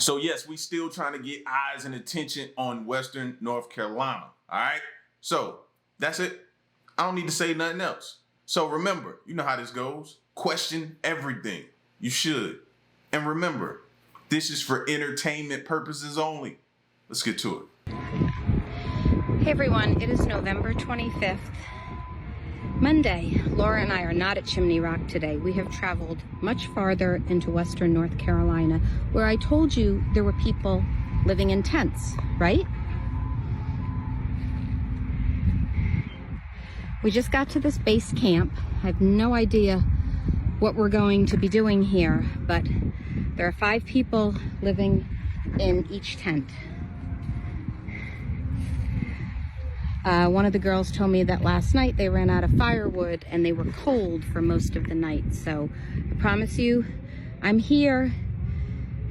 So yes, we still trying to get eyes and attention on Western North Carolina. All right. So that's it. I don't need to say nothing else. So remember, you know how this goes. Question everything. You should. And remember, this is for entertainment purposes only. Let's get to it. Hey everyone, it is November 25th, Monday. Laura and I are not at Chimney Rock today. We have traveled much farther into Western North Carolina, where I told you there were people living in tents, right? We just got to this base camp. I have no idea what we're going to be doing here, but there are 5 people living in each tent. One of the girls told me that last night they ran out of firewood and they were cold for most of the night. So I promise you, I'm here.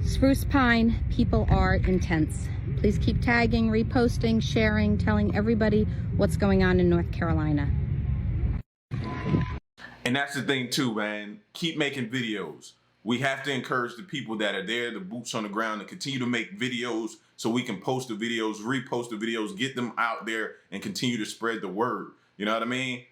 Spruce Pine, people are in tents. Please keep tagging, reposting, sharing, telling everybody what's going on in North Carolina. And that's the thing too, man. Keep making videos. We have to encourage the people that are there, the boots on the ground, to continue to make videos so we can post the videos, repost the videos, get them out there and continue to spread the word. You know what I mean?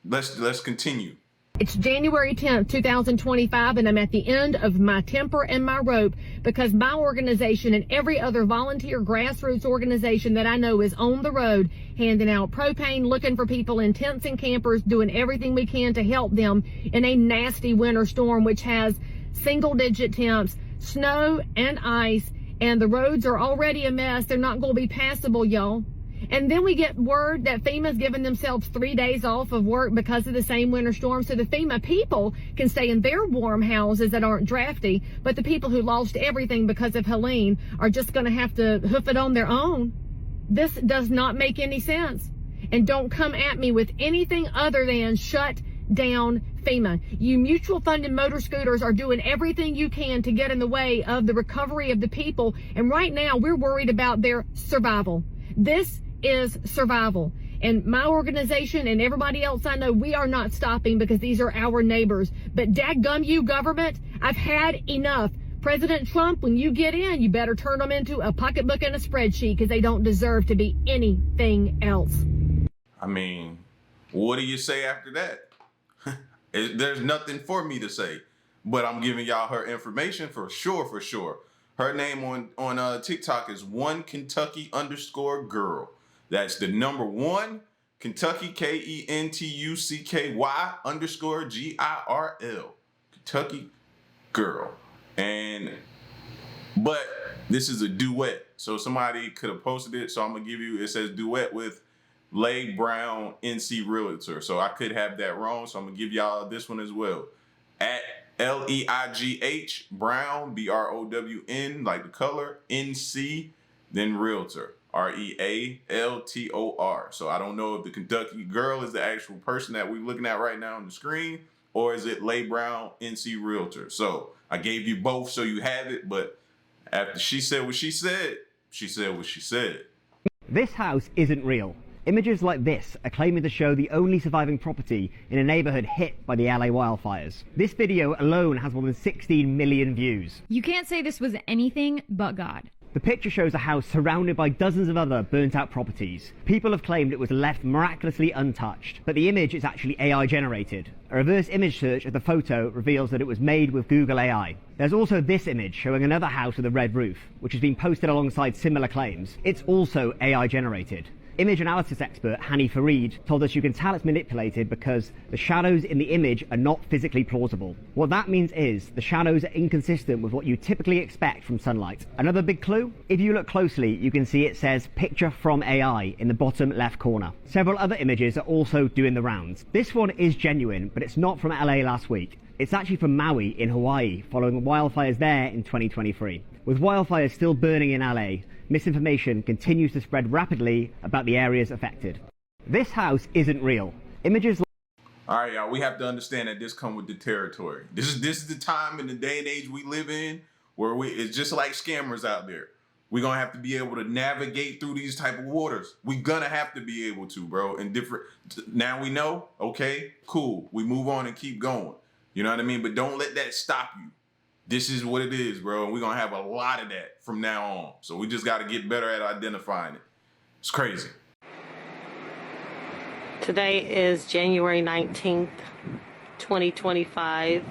Let's continue. It's January 10th, 2025, and I'm at the end of my temper and my rope because my organization and every other volunteer grassroots organization that I know is on the road handing out propane, looking for people in tents and campers, doing everything we can to help them in a nasty winter storm, which has single-digit temps, snow and ice, and the roads are already a mess. They're not going to be passable, y'all. And then we get word that FEMA's given themselves 3 days off of work because of the same winter storm, so the FEMA people can stay in their warm houses that aren't drafty, but the people who lost everything because of Helene are just going to have to hoof it on their own. This does not make any sense. And don't come at me with anything other than shut down FEMA. You mutual funded motor scooters are doing everything you can to get in the way of the recovery of the people. And right now we're worried about their survival. This is survival. And my organization and everybody else I know, we are not stopping because these are our neighbors. But dadgum you, government, I've had enough. President Trump, when you get in, you better turn them into a pocketbook and a spreadsheet because they don't deserve to be anything else. I mean, what do you say after that? There's nothing for me to say, but I'm giving y'all her information for sure, for sure. Her name on TikTok is one Kentucky _girl. That's the number 1 Kentucky KENTUCKY _GIRL. Kentucky girl. But this is a duet. So somebody could have posted it. So I'm gonna give you, it says duet with Leigh Brown, NC Realtor. So I could have that wrong. So I'm gonna give y'all this one as well. At LEIGH Brown, BROWN, like the color, NC, then Realtor, REALTOR. So I don't know if the Kentucky girl is the actual person that we're looking at right now on the screen, or is it Leigh Brown, NC Realtor. So I gave you both so you have it, but after she said what she said, she said what she said. This house isn't real. Images like this are claiming to show the only surviving property in a neighborhood hit by the LA wildfires. This video alone has more than 16 million views. You can't say this was anything but God. The picture shows a house surrounded by dozens of other burnt out properties. People have claimed it was left miraculously untouched, but the image is actually AI generated. A reverse image search of the photo reveals that it was made with Google AI. There's also this image showing another house with a red roof, which has been posted alongside similar claims. It's also AI generated. Image analysis expert Hani Farid told us you can tell it's manipulated because the shadows in the image are not physically plausible. What that means is the shadows are inconsistent with what you typically expect from sunlight. Another big clue? If you look closely, you can see it says picture from AI in the bottom left corner. Several other images are also doing the rounds. This one is genuine, but it's not from LA last week. It's actually from Maui in Hawaii, following wildfires there in 2023. With wildfires still burning in LA, misinformation continues to spread rapidly about the areas affected. This house isn't real. Images. All right, y'all, we have to understand that this comes with the territory. This is the time and the day and age we live in where it's just like scammers out there. We're going to have to be able to navigate through these type of waters. We're going to have to be able to, bro. Now we know, okay, cool. We move on and keep going. You know what I mean? But don't let that stop you. this is what it is, bro. And we're going to have a lot of that from now on. So we just got to get better at identifying it. It's crazy. Today is January 19th, 2025,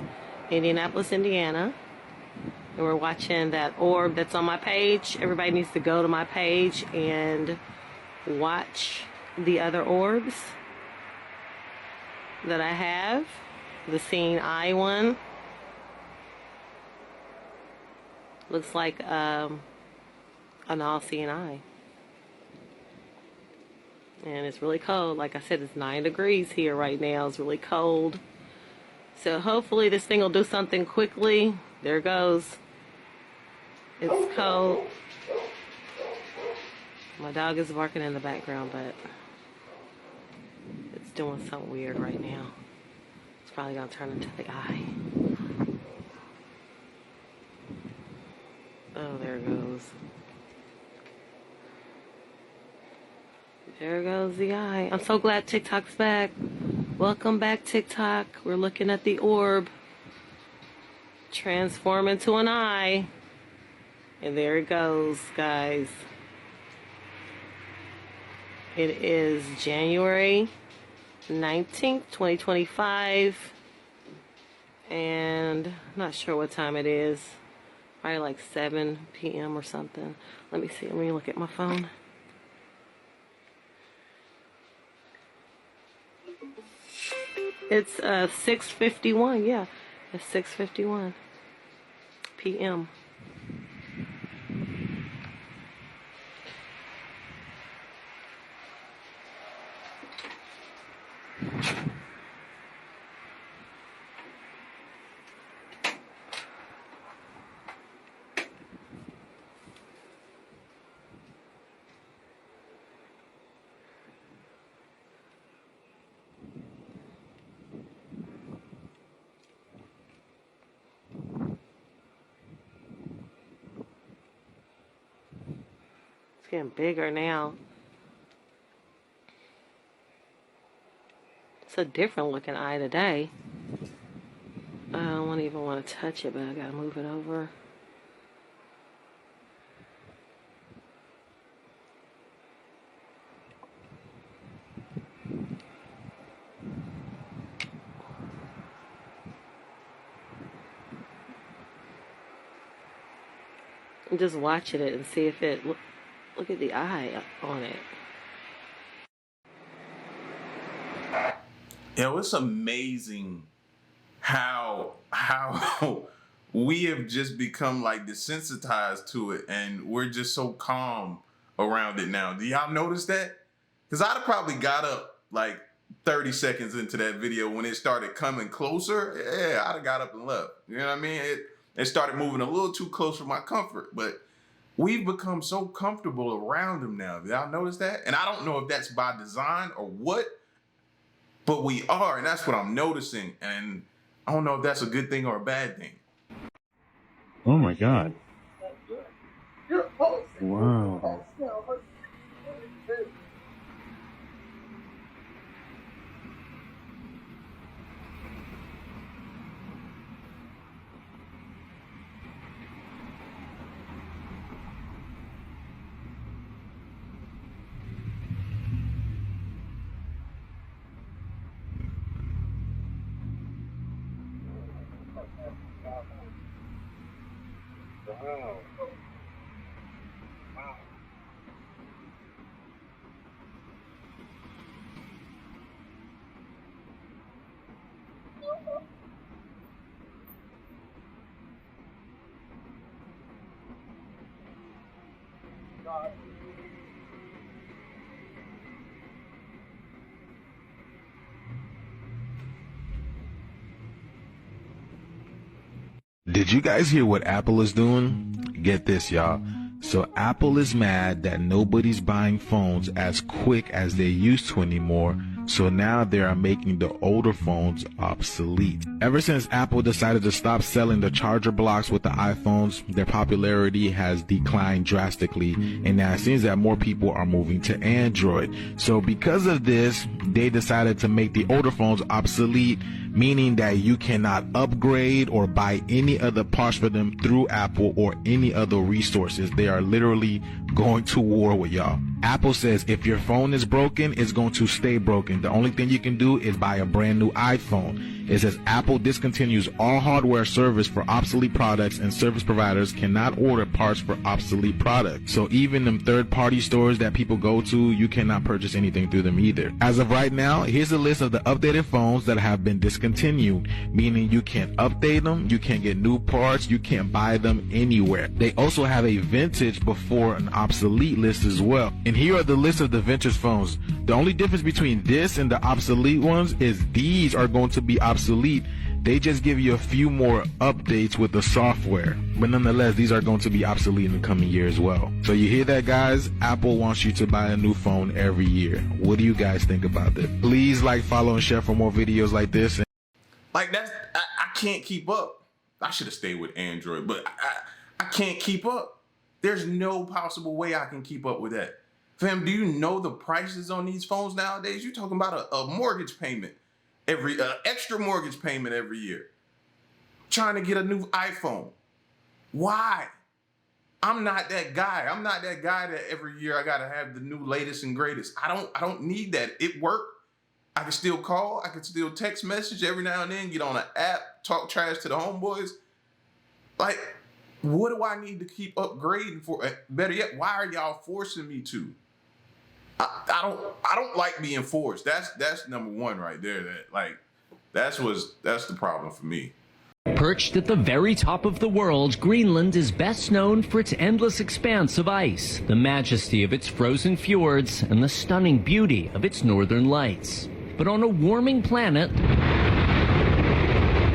Indianapolis, Indiana. And we're watching that orb that's on my page. Everybody needs to go to my page and watch the other orbs that I have. The seeing eye one looks like an all-seeing eye. And it's really cold. Like I said, it's 9 degrees here right now. It's really cold. So hopefully this thing will do something quickly. There it goes. It's cold. My dog is barking in the background, but it's doing something weird right now. It's probably going to turn into the eye. Oh, there it goes. There goes the eye. I'm so glad TikTok's back. Welcome back, TikTok. We're looking at the orb transform into an eye. And there it goes, guys. It is January 19th, 2025. And I'm not sure what time it is. Probably like 7 p.m. or something. Let me see. Let me look at my phone. It's 6:51. Yeah, it's 6:51 p.m. It's getting bigger now. It's a different looking eye today. I don't even want to touch it, but I gotta move it over. I'm just watching it and see if it look at the eye on it. It's amazing how we have just become like desensitized to it, and we're just so calm around it now. Do y'all notice that? Because I'd have probably got up like 30 seconds into that video when it started coming closer. Yeah, I'd have got up and left. You know what I mean? It started moving a little too close for my comfort, but we've become so comfortable around them now. Did y'all notice that? And I don't know if that's by design or what, but we are, and that's what I'm noticing. And I don't know if that's a good thing or a bad thing. Oh my God. Wow. Did you guys hear what Apple is doing? Get this, y'all. So Apple is mad that nobody's buying phones as quick as they used to anymore. So now they are making the older phones obsolete. Ever since Apple decided to stop selling the charger blocks with the iPhones, their popularity has declined drastically, and now it seems that more people are moving to Android. So because of this, they decided to make the older phones obsolete, meaning that you cannot upgrade or buy any other parts for them through Apple or any other resources. They are literally going to war with y'all. Apple says if your phone is broken, it's going to stay broken. The only thing you can do is buy a brand new iPhone. It says Apple discontinues all hardware service for obsolete products, and service providers cannot order parts for obsolete products. So even them third-party stores that people go to, you cannot purchase anything through them either. As of right now, here's a list of the updated phones that have been discontinued, meaning you can't update them, you can't get new parts, you can't buy them anywhere. They also have a vintage before an obsolete list as well. And here are the list of the vintage phones. The only difference between this and the obsolete ones is these are going to be obsolete. They just give you a few more updates with the software. But nonetheless, these are going to be obsolete in the coming year as well. So you hear that, guys? Apple wants you to buy a new phone every year. What do you guys think about this? Please like, follow, and share for more videos like this. Like that's I can't keep up. I should have stayed with Android, but I can't keep up. There's no possible way I can keep up with that. Fam, do you know the prices on these phones nowadays? You're talking about a mortgage payment every extra mortgage payment every year. Trying to get a new iPhone. Why? I'm not that guy. I'm not that guy that every year I gotta have the new latest and greatest. I don't need that. It worked. I can still call. I can still text message every now and then. Get on an app. Talk trash to the homeboys. Like, what do I need to keep upgrading for? Better yet, why are y'all forcing me to? I don't like being forced. That's number one right there. That's the problem for me. Perched at the very top of the world, Greenland is best known for its endless expanse of ice, the majesty of its frozen fjords, and the stunning beauty of its northern lights. But on a warming planet,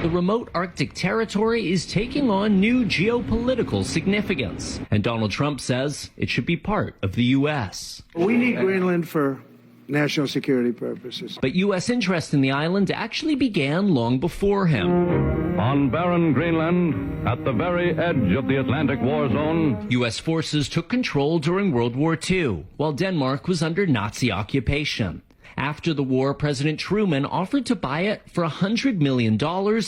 the remote Arctic territory is taking on new geopolitical significance, and Donald Trump says it should be part of the U.S. We need Greenland for national security purposes. But U.S. interest in the island actually began long before him. On barren Greenland, at the very edge of the Atlantic war zone, U.S. forces took control during World War II, while Denmark was under Nazi occupation. After the war, President Truman offered to buy it for $100 million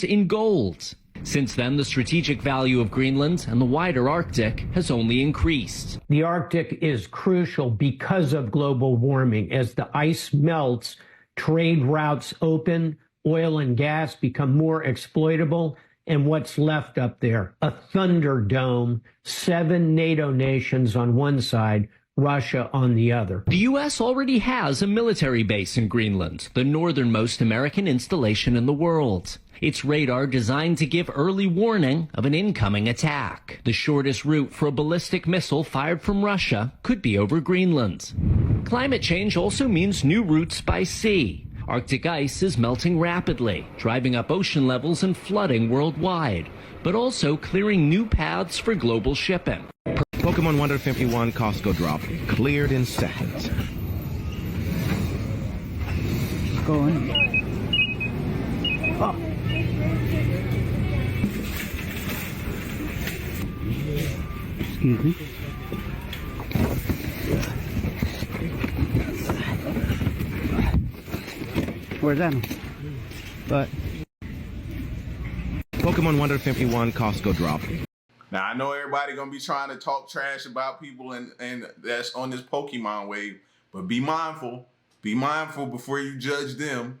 in gold. Since then, the strategic value of Greenland and the wider Arctic has only increased. The Arctic is crucial because of global warming. As the ice melts, trade routes open, oil and gas become more exploitable. And what's left up there? A thunderdome, 7 NATO nations on one side, Russia on the other. The U.S. already has a military base in Greenland, the northernmost American installation in the world. Its radar designed to give early warning of an incoming attack. The shortest route for a ballistic missile fired from Russia could be over Greenland. Climate change also means new routes by sea. Arctic ice is melting rapidly, driving up ocean levels and flooding worldwide, but also clearing new paths for global shipping. Pokemon Wonder 51 Costco drop. Cleared in seconds. Go on. Oh. Excuse me. Where's that? But Pokemon Wonder 51 Costco drop. Now I know everybody gonna be trying to talk trash about people and that's on this Pokemon wave, but be mindful. Be mindful before you judge them.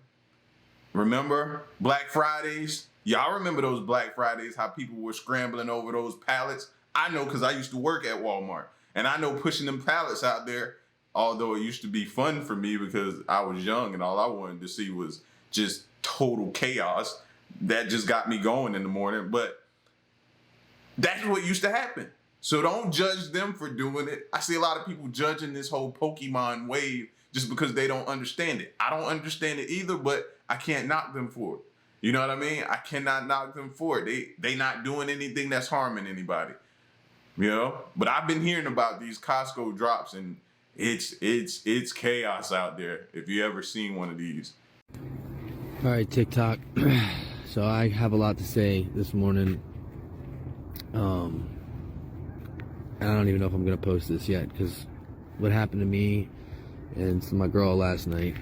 Remember Black Fridays? Y'all remember those Black Fridays, how people were scrambling over those pallets? I know because I used to work at Walmart. And I know pushing them pallets out there, although it used to be fun for me because I was young and all I wanted to see was just total chaos. That just got me going in the morning. But that's what used to happen. So don't judge them for doing it. I see a lot of people judging this whole Pokemon wave just because they don't understand it. I don't understand it either, but I can't knock them for it. You know what I mean? I cannot knock them for it. They not doing anything that's harming anybody. You know? But I've been hearing about these Costco drops and it's chaos out there if you ever seen one of these. All right, TikTok. So I have a lot to say this morning. I don't even know if I'm gonna post this yet, because what happened to me and to my girl last night,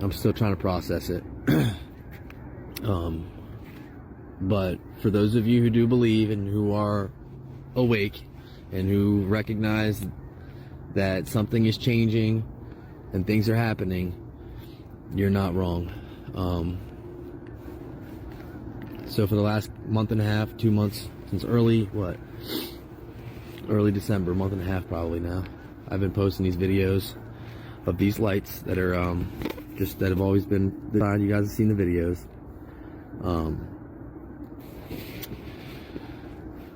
I'm still trying to process it. But for those of you who do believe and who are awake and who recognize that something is changing and things are happening, you're not wrong. So for the last month and a half, 2 months, since early December, month and a half probably now, I've been posting these videos of these lights that are that have always been designed. You guys have seen the videos.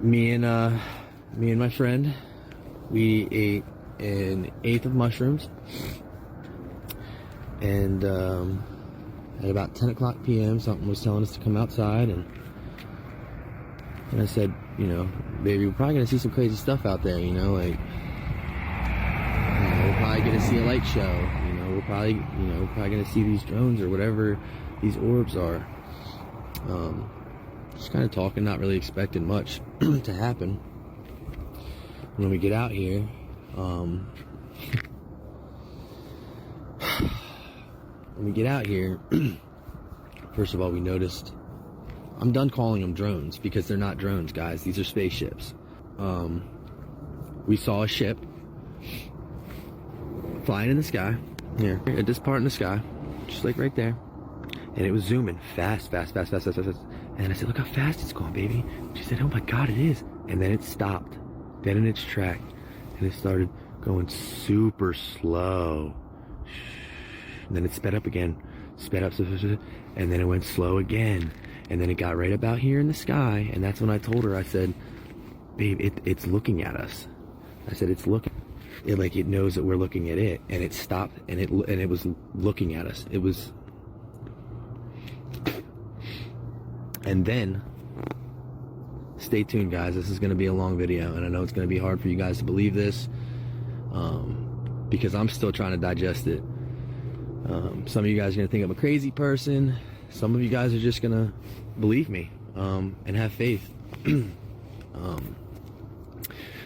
Me and my friend, we ate an 1/8 of mushrooms, and at about 10 o'clock p.m. something was telling us to come outside, and I said, you know, baby, we're probably gonna see some crazy stuff out there, you know, like, you know, we're probably gonna see a light show, you know, we're probably gonna see these drones or whatever these orbs are. Just kind of talking, not really expecting much to happen. When we get out here, first of all, we noticed, I'm done calling them drones because they're not drones, guys. These are spaceships. We saw a ship flying in the sky, here, at this part in the sky, just like right there. And it was zooming fast. And I said, look how fast it's going, baby. She said, oh my God, it is. And then it stopped, dead in its track. And it started going super slow. And then it sped up again, sped up, and then it went slow again. And then it got right about here in the sky. And that's when I told her, I said, babe, it's looking at us. I said, it's looking. It knows that we're looking at it. And it stopped, and it was looking at us. It was. And then, stay tuned, guys. This is going to be a long video, and I know it's going to be hard for you guys to believe this, because I'm still trying to digest it. Some of you guys are going to think I'm a crazy person. Some of you guys are just going to believe me and have faith.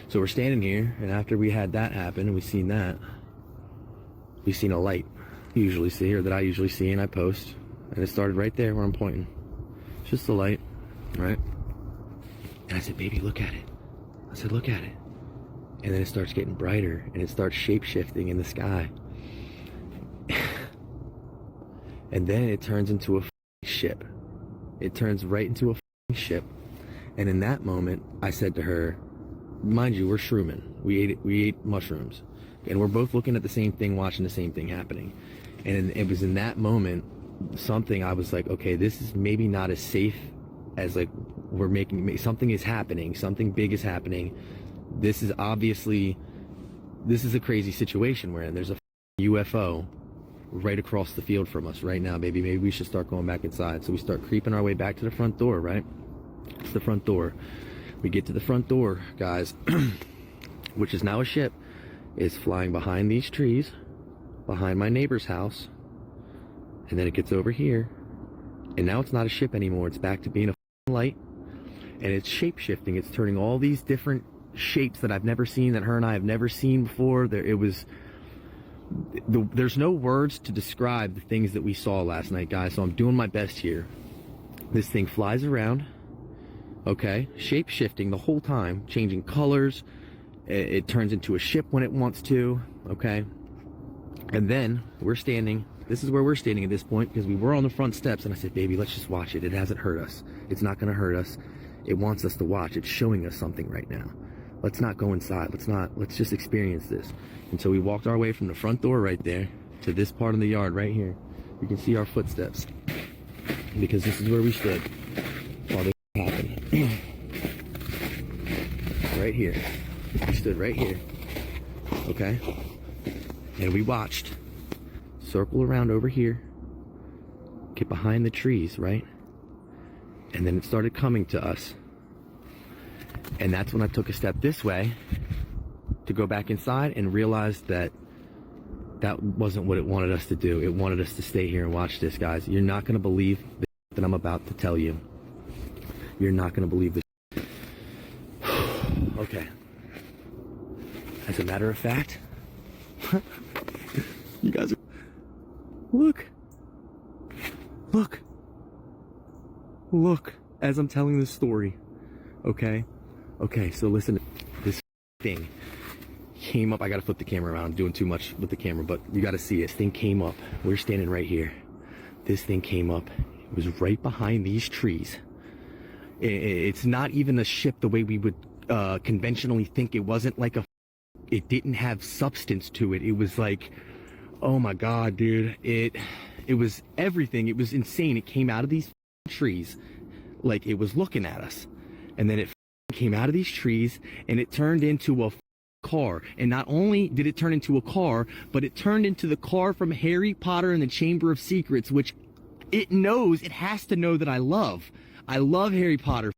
So we're standing here, and after we had that happen, and we seen that, we seen a light you usually see, or that I usually see, and I post, and it started right there where I'm pointing. Just the light, right? And I said, baby, look at it. I said, look at it. And then it starts getting brighter, and it starts shape-shifting in the sky. And then it turns into a ship. It turns right into a ship. And in that moment, I said to her, mind you, we're shrooming. We ate mushrooms. And we're both looking at the same thing, watching the same thing happening. And it was in that moment, I was like, okay, this is maybe not as safe as, like, something is happening, something big is happening. This is a crazy situation we're in. There's a UFO right across the field from us right now, baby. Maybe we should start going back inside. So we start creeping our way back to the front door, right? It's the front door. We get to the front door, guys, which is now a ship, is flying behind these trees, behind my neighbor's house. And then it gets over here, and now it's not a ship anymore. It's back to being a light, and it's shape-shifting. It's turning all these different shapes that I've never seen, that her and I have never seen before. There's no words to describe the things that we saw last night, guys, so I'm doing my best here. This thing flies around, okay, shape-shifting the whole time, changing colors. It turns into a ship when it wants to, okay? And then we're standing. This is where we're standing at this point, because we were on the front steps, and I said, baby, let's just watch it. It hasn't hurt us. It's not going to hurt us. It wants us to watch. It's showing us something right now. Let's not go inside. Let's just experience this. And so we walked our way from the front door right there to this part of the yard right here. You can see our footsteps, because this is where we stood while this happened. Right here. We stood right here. Okay? And we watched. Circle around over here, get behind the trees, right? And then it started coming to us. And that's when I took a step this way to go back inside and realized that That wasn't what it wanted us to do. It wanted us to stay here and watch this, guys. You're not going to believe the that I'm about to tell you. You're not going to believe this. Okay. As a matter of fact, you guys are... Look. Look. Look as I'm telling this story. Okay? Okay, so listen. This thing came up. I gotta flip the camera around. I'm doing too much with the camera, but you gotta see it. This thing came up. We're standing right here. This thing came up. It was right behind these trees. It's not even a ship the way we would conventionally think. It wasn't like a... It didn't have substance to it. It was like, oh my God, dude. It was everything. It was insane. It came out of these trees like it was looking at us. And then it came out of these trees and it turned into a car. And not only did it turn into a car, but it turned into the car from Harry Potter and the Chamber of Secrets, which it knows, it has to know that I love. I love Harry Potter.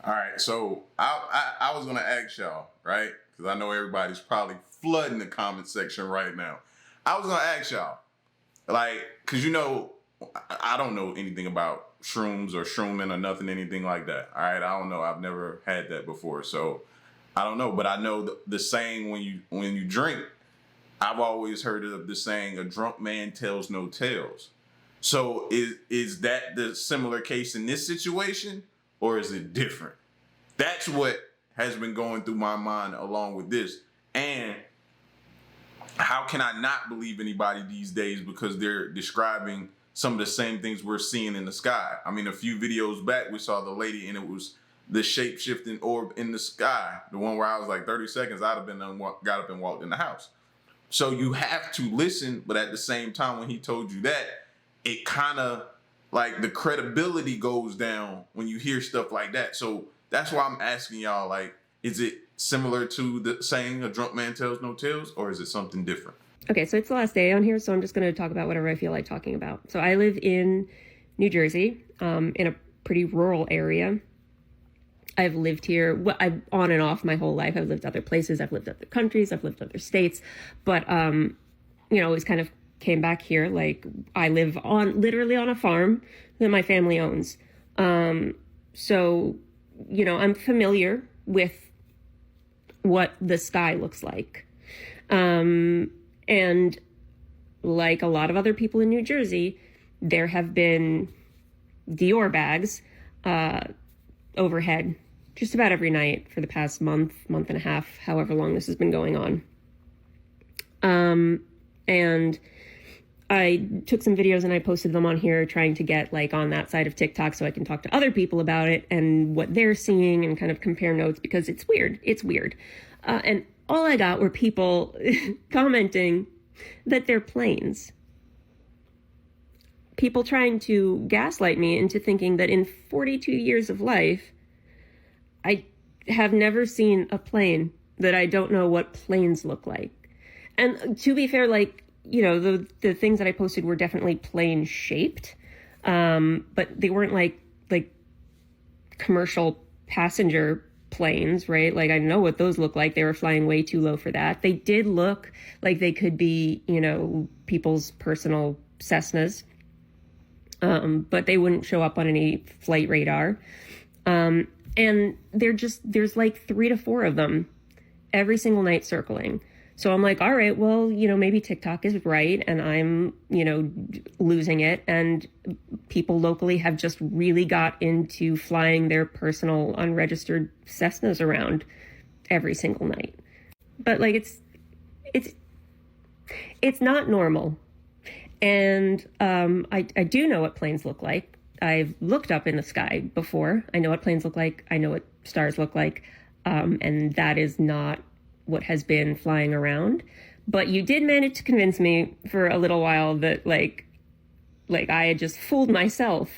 All right, so I was gonna ask y'all, right? Because I know everybody's probably flooding the comment section right now. I was gonna ask y'all, like, because you know, I don't know anything about shrooms or shrooming or nothing, anything like that. All right, I don't know. I've never had that before, so I don't know. But I know the saying when you drink, I've always heard of the saying, "A drunk man tells no tales." So is that the similar case in this situation, or is it different? That's what has been going through my mind along with this. And how can I not believe anybody these days because they're describing some of the same things we're seeing in the sky? I mean, a few videos back, we saw the lady and it was the shape-shifting orb in the sky. The one where I was like 30 seconds, I'd have been got up and walked in the house. So you have to listen, but at the same time, when he told you that, it kind of like the credibility goes down when you hear stuff like that. So that's why I'm asking y'all, like, is it similar to the saying "a drunk man tells no tales," or is it something different? Okay, so it's the last day on here, so I'm just going to talk about whatever I feel like talking about. So I live in New Jersey, in a pretty rural area. I've lived here I've on and off my whole life. I've lived other places. I've lived other countries. I've lived other states. But, you know, always kind of came back here. Like, I live literally on a farm that my family owns. So, you know, I'm familiar with what the sky looks like. And like a lot of other people in New Jersey, there have been Dior bags overhead just about every night for the past month and a half, however long this has been going on. And I took some videos and I posted them on here trying to get like on that side of TikTok so I can talk to other people about it and what they're seeing and kind of compare notes because it's weird. It's weird. And all I got were people commenting that they're planes. People trying to gaslight me into thinking that in 42 years of life, I have never seen a plane, that I don't know what planes look like. And to be fair, like, you know, the things that I posted were definitely plane shaped, but they weren't like commercial passenger planes, right? Like, I know what those look like. They were flying way too low for that. They did look like they could be, you know, people's personal Cessnas, but they wouldn't show up on any flight radar. And there's like 3 to 4 of them every single night circling. So I'm like, all right, well, you know, maybe TikTok is right and I'm, you know, losing it. And people locally have just really got into flying their personal unregistered Cessnas around every single night. But like, it's not normal. And I do know what planes look like. I've looked up in the sky before. I know what planes look like. I know what stars look like. And that is not what has been flying around. But you did manage to convince me for a little while that like I had just fooled myself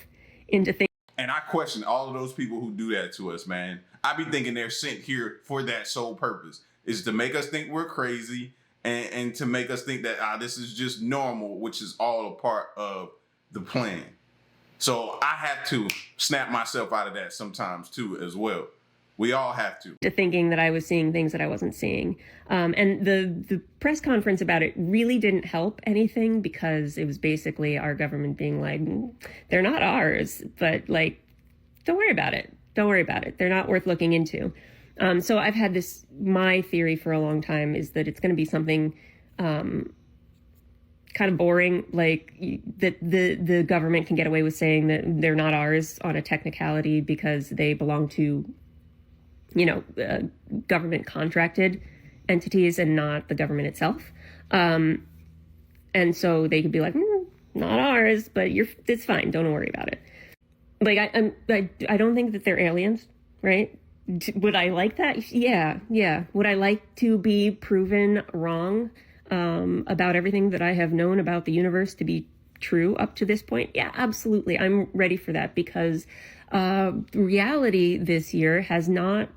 into thinking. And I question all of those people who do that to us, man. I be thinking they're sent here for that sole purpose, is to make us think we're crazy and to make us think that this is just normal, which is all a part of the plan. So I have to snap myself out of that sometimes too as well. We all have to thinking that I was seeing things that I wasn't seeing. And the press conference about it really didn't help anything, because it was basically our government being like, they're not ours, but like, don't worry about it. Don't worry about it. They're not worth looking into. So I've had this, my theory for a long time is that it's going to be something kind of boring, like that the government can get away with saying that they're not ours on a technicality because they belong to, government contracted entities and not the government itself. And so they could be like, not ours, but it's fine. Don't worry about it. Like, I don't think that they're aliens, right? Would I like that? Yeah. Would I like to be proven wrong about everything that I have known about the universe to be true up to this point? Yeah, absolutely. I'm ready for that, because reality this year has not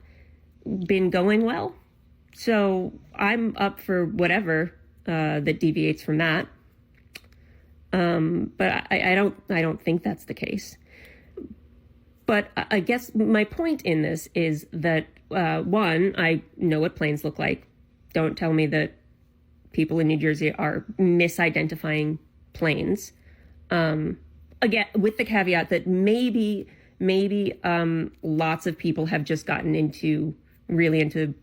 been going well. So I'm up for whatever that deviates from that. But I don't think that's the case. But I guess my point in this is that, one, I know what planes look like. Don't tell me that people in New Jersey are misidentifying planes. Again, with the caveat that maybe lots of people have just gotten really into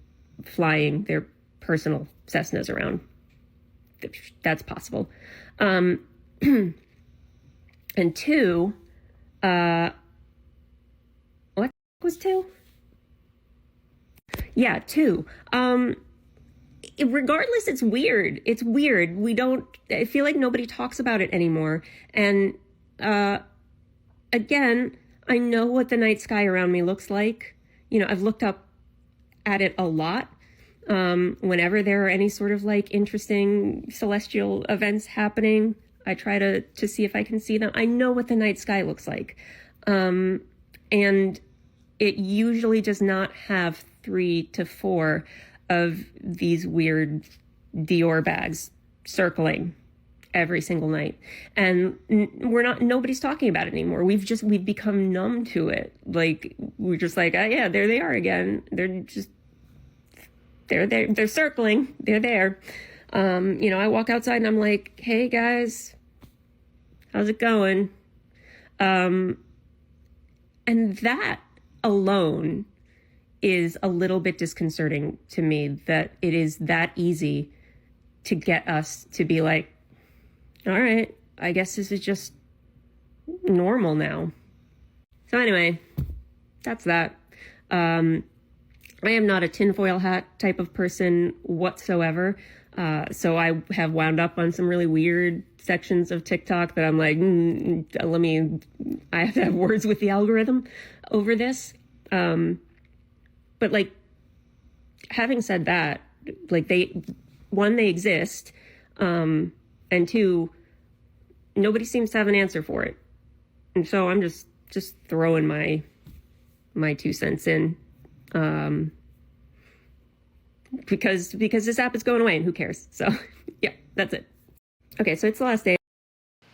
flying their personal Cessnas around. That's possible. And two, what was two? Yeah, two. Regardless, it's weird. It's weird. I feel like nobody talks about it anymore. And again, I know what the night sky around me looks like. I've looked up at it a lot. Whenever there are any sort of like interesting celestial events happening, I try to see if I can see them. I know what the night sky looks like. And it usually does not have 3 to 4 of these weird Dior bags circling every single night. And nobody's talking about it anymore. We've become numb to it. Like, we're just like, oh yeah, there they are again. They're there. They're circling. They're there. I walk outside and I'm like, hey guys, how's it going? And that alone is a little bit disconcerting to me, that it is that easy to get us to be like, all right, I guess this is just normal now. So anyway, that's that. I am not a tinfoil hat type of person whatsoever. So I have wound up on some really weird sections of TikTok that I'm like, I have to have words with the algorithm over this. But like, having said that, like they exist. And two, nobody seems to have an answer for it. And so I'm just throwing my 2 cents in. Because this app is going away and who cares? So yeah, that's it. Okay, so it's the last day.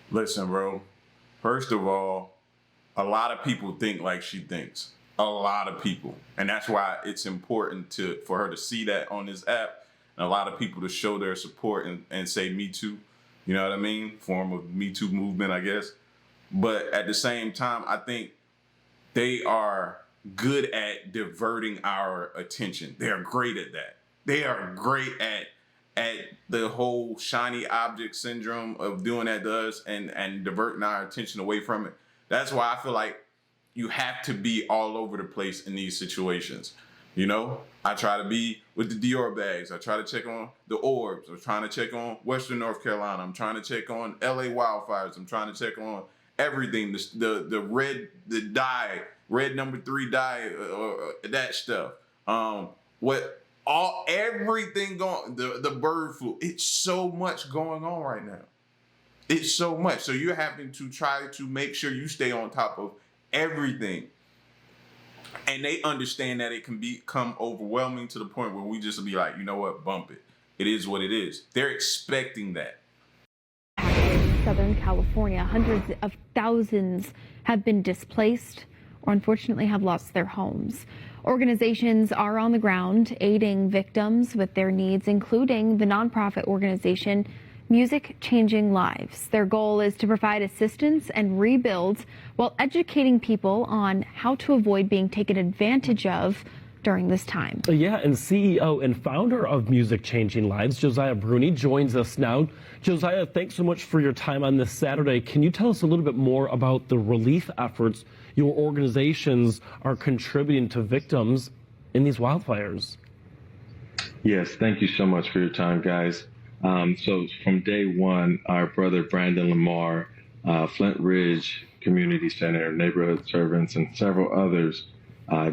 Listen, bro. First of all, a lot of people think like she thinks. A lot of people. And that's why it's important for her to see that on this app, and a lot of people to show their support and say Me Too. You know what I mean? Form of Me Too movement, I guess. But at the same time, I think they are good at diverting our attention. They are great at that. They are great at the whole shiny object syndrome of doing that to us and diverting our attention away from it. That's why I feel like you have to be all over the place in these situations. I try to be with the Dior bags. I try to check on the orbs. I'm trying to check on Western North Carolina. I'm trying to check on LA wildfires. I'm trying to check on everything. The red number 3 dye, that stuff. Everything going, the bird flu. It's so much going on right now. It's so much. So you're having to try to make sure you stay on top of everything. And they understand that it can become overwhelming to the point where we just be like, you know what, bump it. It is what it is. They're expecting that. Southern California, hundreds of thousands have been displaced or unfortunately have lost their homes. Organizations are on the ground aiding victims with their needs, including the nonprofit organization Music Changing Lives. Their goal is to provide assistance and rebuild while educating people on how to avoid being taken advantage of during this time. Yeah, and CEO and founder of Music Changing Lives, Josiah Bruni, joins us now. Josiah, thanks so much for your time on this Saturday. Can you tell us a little bit more about the relief efforts your organizations are contributing to victims in these wildfires? Yes, thank you so much for your time, guys. So from day one, our brother Brandon Lamar, Flint Ridge Community Center, neighborhood servants, and several others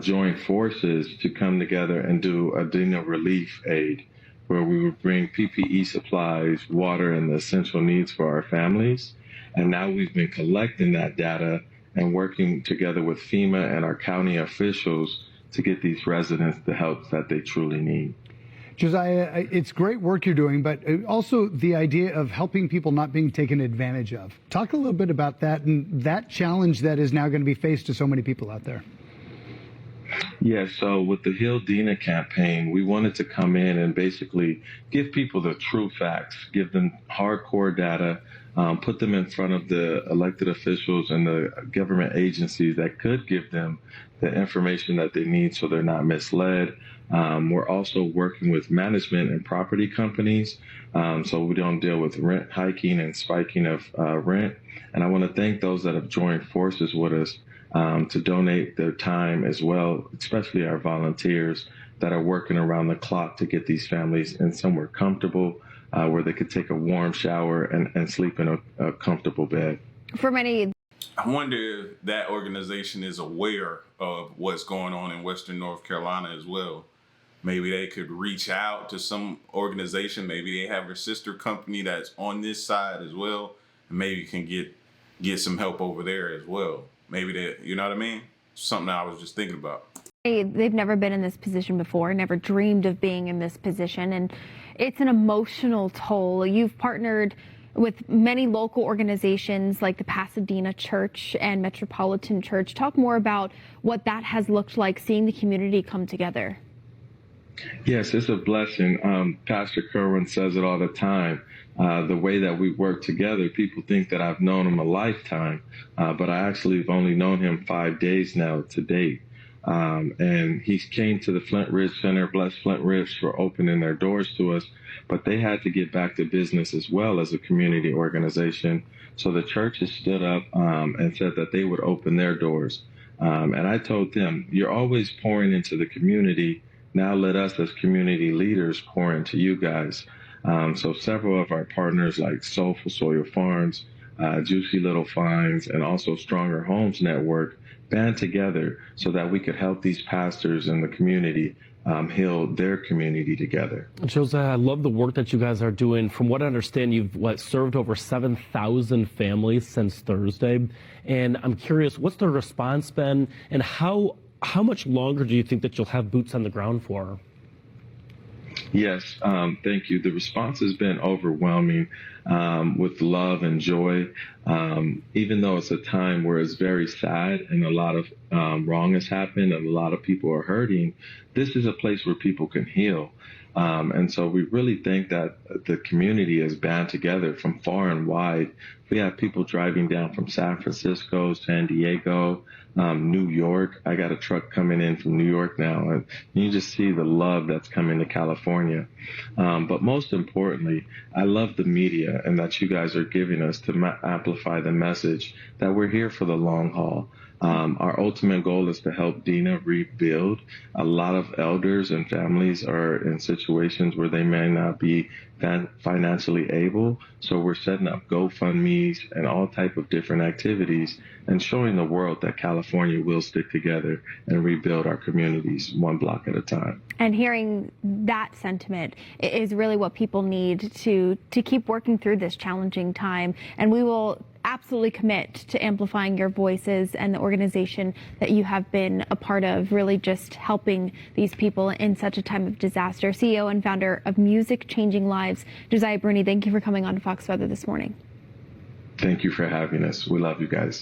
joined forces to come together and do a Dina relief aid, where we would bring PPE supplies, water, and the essential needs for our families. And now we've been collecting that data and working together with FEMA and our county officials to get these residents the help that they truly need. Josiah, it's great work you're doing, but also the idea of helping people not being taken advantage of. Talk a little bit about that and that challenge that is now going to be faced to so many people out there. Yeah, so with the Heal Dina campaign, we wanted to come in and basically give people the true facts, give them hardcore data, put them in front of the elected officials and the government agencies that could give them the information that they need so they're not misled. We're also working with management and property companies, so we don't deal with rent hiking and spiking of rent. And I want to thank those that have joined forces with us to donate their time as well, especially our volunteers that are working around the clock to get these families in somewhere comfortable where they could take a warm shower and sleep in a comfortable bed. For many, I wonder if that organization is aware of what's going on in Western North Carolina as well. Maybe they could reach out to some organization. Maybe they have a sister company that's on this side as well, and maybe can get some help over there as well. Maybe they, you know what I mean? Something I was just thinking about. they've never been in this position before, never dreamed of being in this position, and it's an emotional toll. You've partnered with many local organizations like the Pasadena Church and Metropolitan Church. Talk more about what that has looked like, seeing the community come together. Yes, it's a blessing. Pastor Kerwin says it all the time. The way that we work together, people think that I've known him a lifetime, but I actually have only known him 5 days now to date. And he came to the Flint Ridge Center, bless Flint Ridge for opening their doors to us, but they had to get back to business as well as a community organization. So the church has stood up and said that they would open their doors. And I told them, you're always pouring into the community. Now let us as community leaders pour into you guys. So several of our partners like Soulful Soil Farms, Juicy Little Finds, and also Stronger Homes Network band together so that we could help these pastors in the community heal their community together. Josiah, I love the work that you guys are doing. From what I understand, you've served over 7,000 families since Thursday. And I'm curious, what's the response been, and how much longer do you think that you'll have boots on the ground for? Yes, thank you. The response has been overwhelming with love and joy. Even though it's a time where it's very sad and a lot of wrong has happened and a lot of people are hurting, this is a place where people can heal. And so we really think that the community is band together from far and wide. We have people driving down from San Francisco, San Diego, New York. I got a truck coming in from New York now, and you just see the love that's coming to California. But most importantly, I love the media and that you guys are giving us to amplify the message that we're here for the long haul. Our ultimate goal is to help Dina rebuild. A lot of elders and families are in situations where they may not be financially able. So we're setting up GoFundMes and all type of different activities and showing the world that California will stick together and rebuild our communities one block at a time. And hearing that sentiment is really what people need to keep working through this challenging time. And we will absolutely commit to amplifying your voices and the organization that you have been a part of, really just helping these people in such a time of disaster. CEO and founder of Music Changing Lives, Josiah Bruni, thank you for coming on to Fox Weather this morning. Thank you for having us. We love you guys.